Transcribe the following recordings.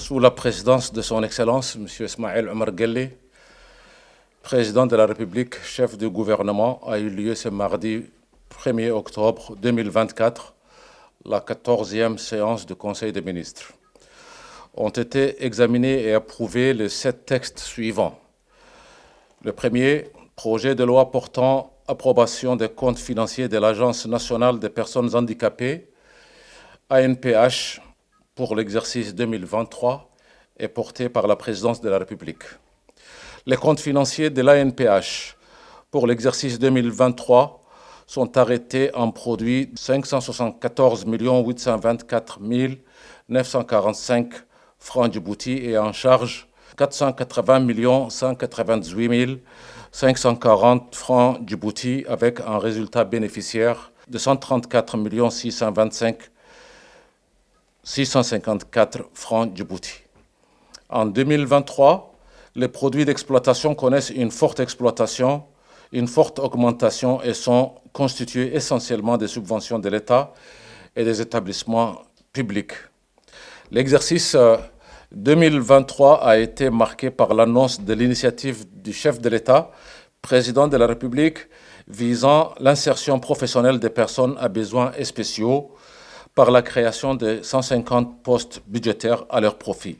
sous la présidence de son Excellence, M. Ismaël Omar Guelleh, président de la République, chef du gouvernement, a eu lieu ce mardi 1er octobre 2024, la 14e séance du Conseil des ministres. Ont été examinés et approuvés les 7 textes suivants. Le premier, projet de loi portant approbation des comptes financiers de l'Agence nationale des personnes handicapées, ANPH, pour l'exercice 2023, est porté par la présidence de la République. Les comptes financiers de l'ANPH pour l'exercice 2023 sont arrêtés en produit 574 824 945 francs Djibouti et en charge 480 198 540 francs Djibouti avec un résultat bénéficiaire de 134 625 654 francs Djibouti. En 2023, les produits d'exploitation connaissent une forte exploitation, une forte augmentation et sont constitués essentiellement des subventions de l'État et des établissements publics. L'exercice 2023 a été marqué par l'annonce de l'initiative du chef de l'État, président de la République, visant l'insertion professionnelle des personnes à besoins spéciaux par la création de 150 postes budgétaires à leur profit.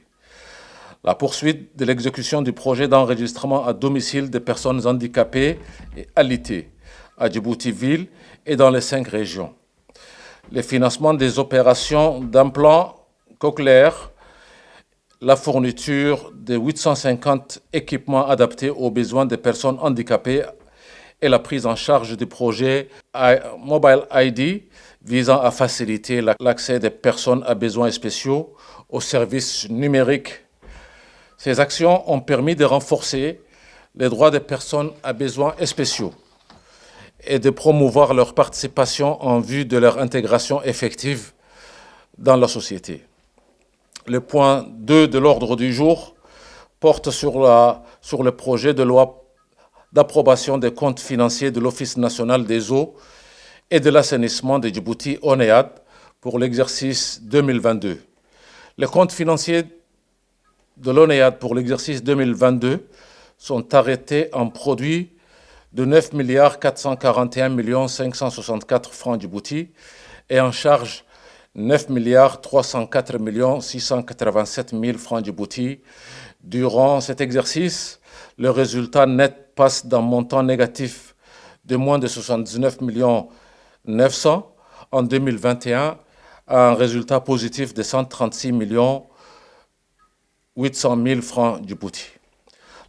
La poursuite de l'exécution du projet d'enregistrement à domicile des personnes handicapées et alitées à Djibouti-Ville et dans les 5 régions. Le financement des opérations d'implants cochléaires, la fourniture de 850 équipements adaptés aux besoins des personnes handicapées et la prise en charge du projet Mobile ID visant à faciliter l'accès des personnes à besoins spéciaux aux services numériques. Ces actions ont permis de renforcer les droits des personnes à besoins spéciaux et de promouvoir leur participation en vue de leur intégration effective dans la société. Le point 2 de l'ordre du jour porte sur le projet de loi d'approbation des comptes financiers de l'Office national des eaux et de l'assainissement de Djibouti, ONEAD, pour l'exercice 2022. Les comptes financiers de l'ONEAD pour l'exercice 2022 sont arrêtés en produit de 9 441 564 francs Djibouti et en charge 9 304 687 000 francs Djibouti. Durant cet exercice, le résultat net passe d'un montant négatif de moins de 79 900 en 2021 à un résultat positif de 136 800 000 francs Djibouti.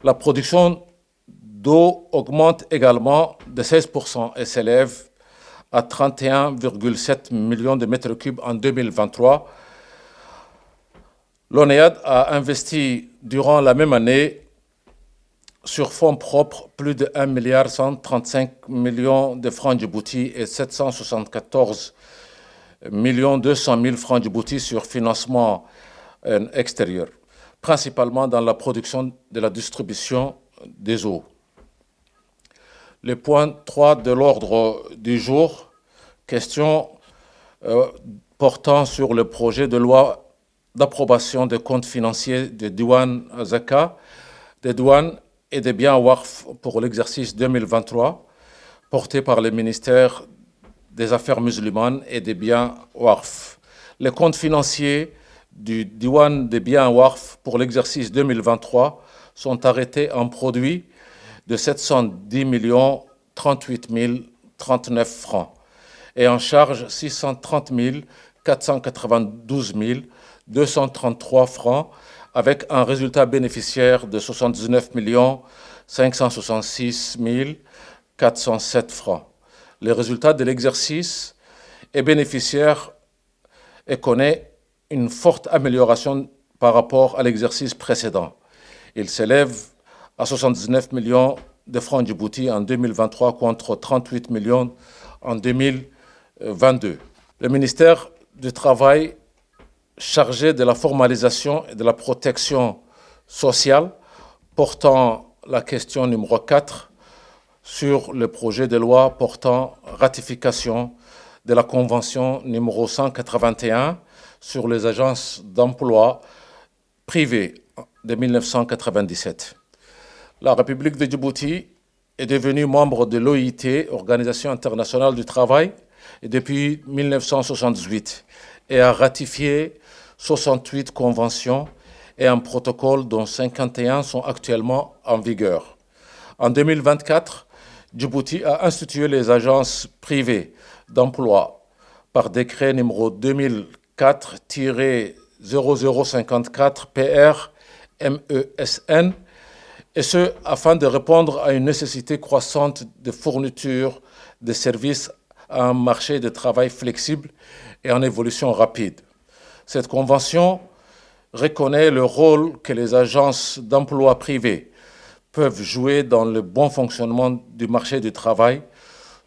La production d'eau augmente également de 16% et s'élève à 31,7 millions de mètres cubes en 2023. L'ONEAD a investi durant la même année sur fonds propres plus de 1 135 millions de francs Djibouti et 774 200 000 francs Djibouti sur financement extérieur, principalement dans la production de la distribution des eaux. Le point 3 de l'ordre du jour, question portant sur le projet de loi d'approbation des comptes financiers de Diwan Zaka, des douanes et des biens WARF pour l'exercice 2023, porté par le ministère des Affaires musulmanes et des biens WARF. Les comptes financiers du Diwan des biens WARF pour l'exercice 2023 sont arrêtés en produit de 710 038 039 francs et en charge 630 492 233 francs avec un résultat bénéficiaire de 79 566 407 francs. Le résultat de l'exercice est bénéficiaire et connaît une forte amélioration par rapport à l'exercice précédent. Il s'élève à 79 millions de francs Djibouti en 2023 contre 38 millions en 2022. Le ministère du Travail, chargé de la formalisation et de la protection sociale, portant la question numéro 4 sur le projet de loi portant ratification de la Convention numéro 181 sur les agences d'emploi privée de 1997. La République de Djibouti est devenue membre de l'OIT, Organisation internationale du travail, depuis 1978 et a ratifié 68 conventions et un protocole dont 51 sont actuellement en vigueur. En 2024, Djibouti a institué les agences privées d'emploi par décret numéro 2004-0054 PR MESN, et ce afin de répondre à une nécessité croissante de fourniture de services à un marché de travail flexible et en évolution rapide. Cette convention reconnaît le rôle que les agences d'emploi privées peuvent jouer dans le bon fonctionnement du marché du travail,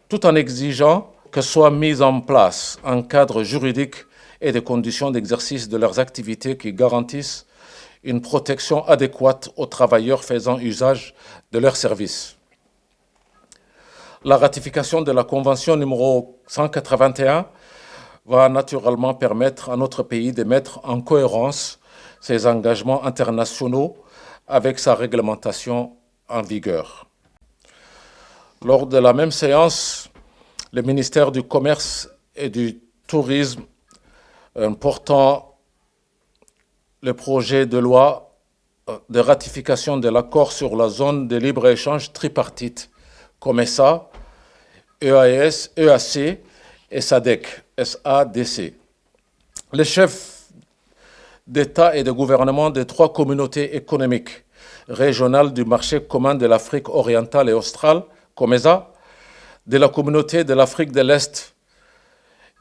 tout en exigeant que soit mis en place un cadre juridique et des conditions d'exercice de leurs activités qui garantissent une protection adéquate aux travailleurs faisant usage de leurs services. La ratification de la Convention numéro 181 va naturellement permettre à notre pays de mettre en cohérence ses engagements internationaux avec sa réglementation en vigueur. Lors de la même séance, le ministère du Commerce et du Tourisme portant le projet de loi de ratification de l'accord sur la zone de libre-échange tripartite, COMESA, EAS, EAC et SADC, SADC. Les chefs d'État et de gouvernement des 3 communautés économiques régionales du marché commun de l'Afrique orientale et australe, COMESA, de la communauté de l'Afrique de l'Est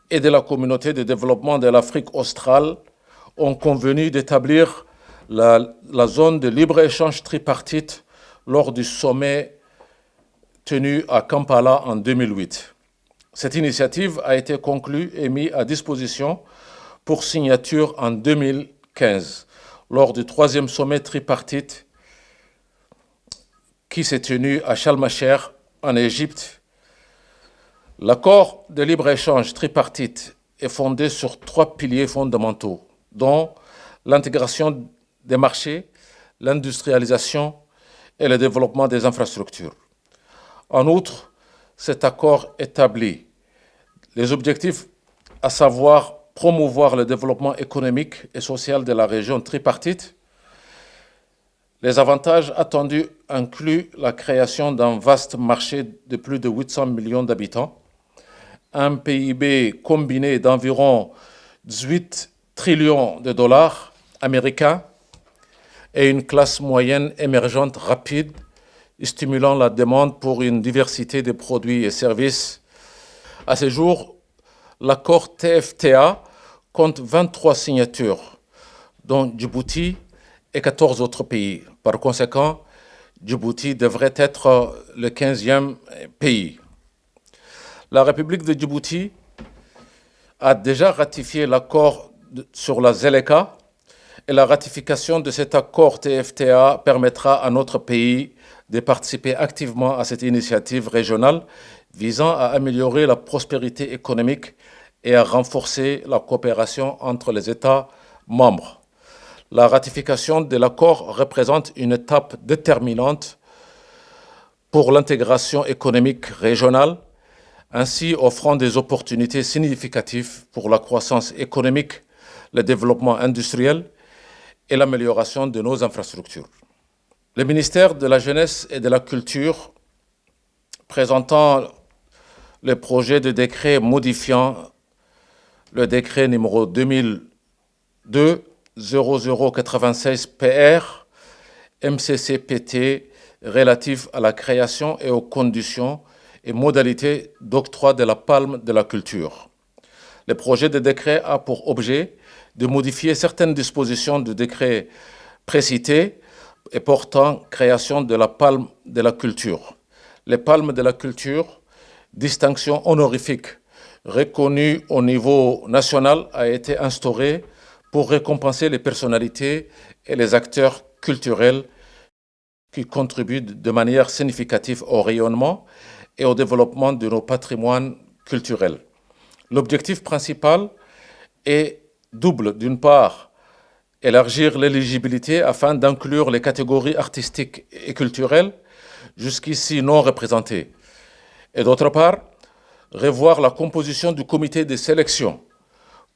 et de la communauté de développement de l'Afrique australe ont convenu d'établir la zone de libre-échange tripartite lors du sommet tenu à Kampala en 2008. Cette initiative a été conclue et mise à disposition pour signature en 2015, lors du 3e sommet tripartite qui s'est tenu à Sharm el-Sheikh, en Égypte. L'accord de libre-échange tripartite est fondé sur 3 piliers fondamentaux, dont l'intégration des marchés, l'industrialisation et le développement des infrastructures. En outre, cet accord établit les objectifs, à savoir promouvoir le développement économique et social de la région tripartite. Les avantages attendus incluent la création d'un vaste marché de plus de 800 millions d'habitants, un PIB combiné d'environ 18 trillions de dollars américains et une classe moyenne émergente rapide, stimulant la demande pour une diversité de produits et services. À ce jour, l'accord TFTA compte 23 signatures, dont Djibouti et 14 autres pays. Par conséquent, Djibouti devrait être le 15e pays. La République de Djibouti a déjà ratifié l'accord sur la ZLECA et la ratification de cet accord TFTA permettra à notre pays de participer activement à cette initiative régionale visant à améliorer la prospérité économique et à renforcer la coopération entre les États membres. La ratification de l'accord représente une étape déterminante pour l'intégration économique régionale, ainsi offrant des opportunités significatives pour la croissance économique, le développement industriel et l'amélioration de nos infrastructures. Le ministère de la Jeunesse et de la Culture, présentant le projet de décret modifiant le décret numéro 2002-0096 PR MCCPT relatif à la création et aux conditions et modalités d'octroi de la palme de la culture. Le projet de décret a pour objet de modifier certaines dispositions du décret précité et portant création de la palme de la culture. Les palmes de la culture, distinction honorifique reconnue au niveau national, a été instaurée pour récompenser les personnalités et les acteurs culturels qui contribuent de manière significative au rayonnement et au développement de nos patrimoines culturels. L'objectif principal est double. D'une part, élargir l'éligibilité afin d'inclure les catégories artistiques et culturelles jusqu'ici non représentées. Et d'autre part, revoir la composition du comité de sélection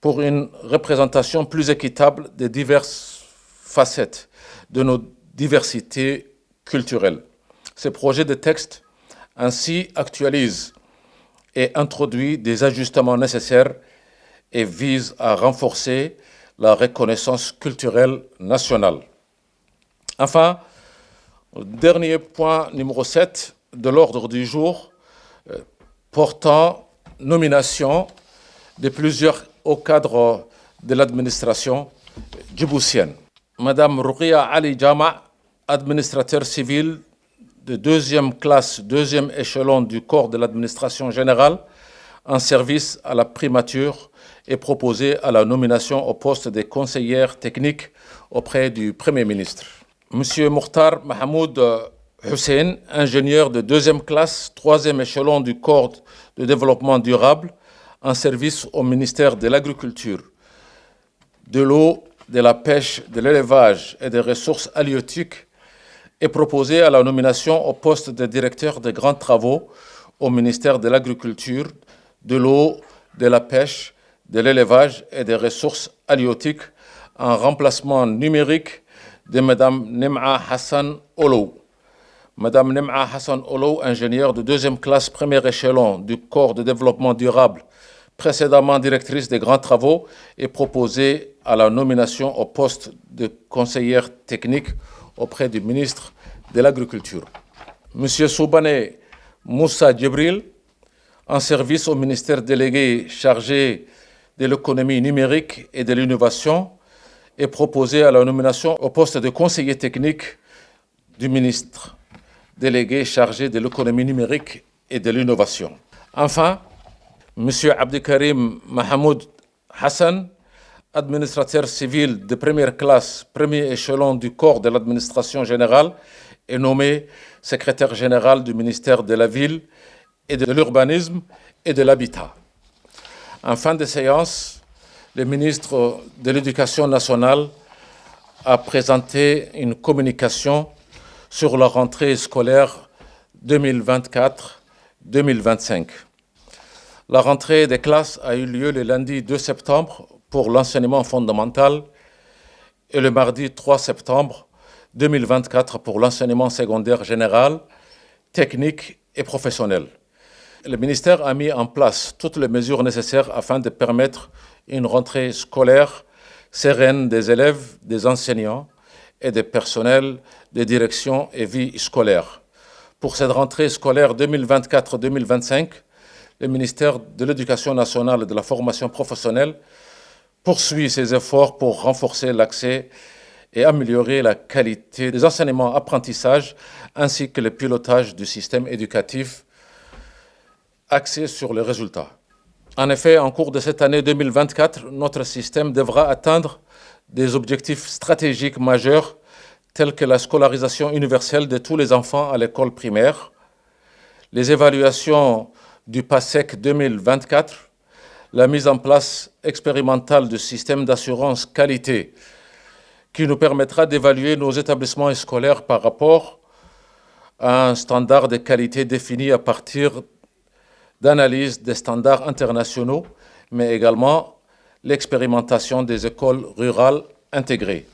pour une représentation plus équitable des diverses facettes de nos diversités culturelles. Ces projets de texte ainsi actualisent et introduisent des ajustements nécessaires et visent à renforcer la reconnaissance culturelle nationale. Enfin, dernier point numéro 7 de l'ordre du jour, portant nomination de plusieurs hauts cadres de l'administration djiboutienne. Madame Roukia Ali Jama, administrateur civil de deuxième classe, deuxième échelon du corps de l'administration générale, en service à la primature, est proposée à la nomination au poste de conseillère technique auprès du Premier ministre. Monsieur Mokhtar Mahmoud Hussein, ingénieur de deuxième classe, troisième échelon du corps de développement durable, en service au ministère de l'Agriculture, de l'eau, de la pêche, de l'élevage et des ressources halieutiques, est proposé à la nomination au poste de directeur des grands travaux au ministère de l'Agriculture, de l'eau, de la pêche, de l'élevage et des ressources halieutiques en remplacement numérique de Mme Nem'a Hassan Olo. Mme Nem'a Hassan Olo, ingénieure de deuxième classe, premier échelon du corps de développement durable, précédemment directrice des grands travaux, est proposée à la nomination au poste de conseillère technique auprès du ministre de l'Agriculture. Monsieur Soubane Moussa Djibril, en service au ministère délégué chargé de l'économie numérique et de l'innovation, est proposé à la nomination au poste de conseiller technique du ministre délégué chargé de l'économie numérique et de l'innovation. Enfin, M. Abdelkarim Mahmoud Hassan, administrateur civil de première classe, premier échelon du corps de l'administration générale, est nommé secrétaire général du ministère de la Ville et de l'Urbanisme et de l'Habitat. En fin de séance, le ministre de l'Éducation nationale a présenté une communication sur la rentrée scolaire 2024-2025. La rentrée des classes a eu lieu le lundi 2 septembre pour l'enseignement fondamental et le mardi 3 septembre 2024 pour l'enseignement secondaire général, technique et professionnel. Le ministère a mis en place toutes les mesures nécessaires afin de permettre une rentrée scolaire sereine des élèves, des enseignants et des personnels de direction et vie scolaire. Pour cette rentrée scolaire 2024-2025, le ministère de l'Éducation nationale et de la formation professionnelle poursuit ses efforts pour renforcer l'accès et améliorer la qualité des enseignements-apprentissages ainsi que le pilotage du système éducatif axé sur les résultats. En effet, en cours de cette année 2024, notre système devra atteindre des objectifs stratégiques majeurs tels que la scolarisation universelle de tous les enfants à l'école primaire, les évaluations du PASSEC 2024, la mise en place expérimentale du système d'assurance qualité qui nous permettra d'évaluer nos établissements scolaires par rapport à un standard de qualité défini à partir d'analyse des standards internationaux, mais également l'expérimentation des écoles rurales intégrées.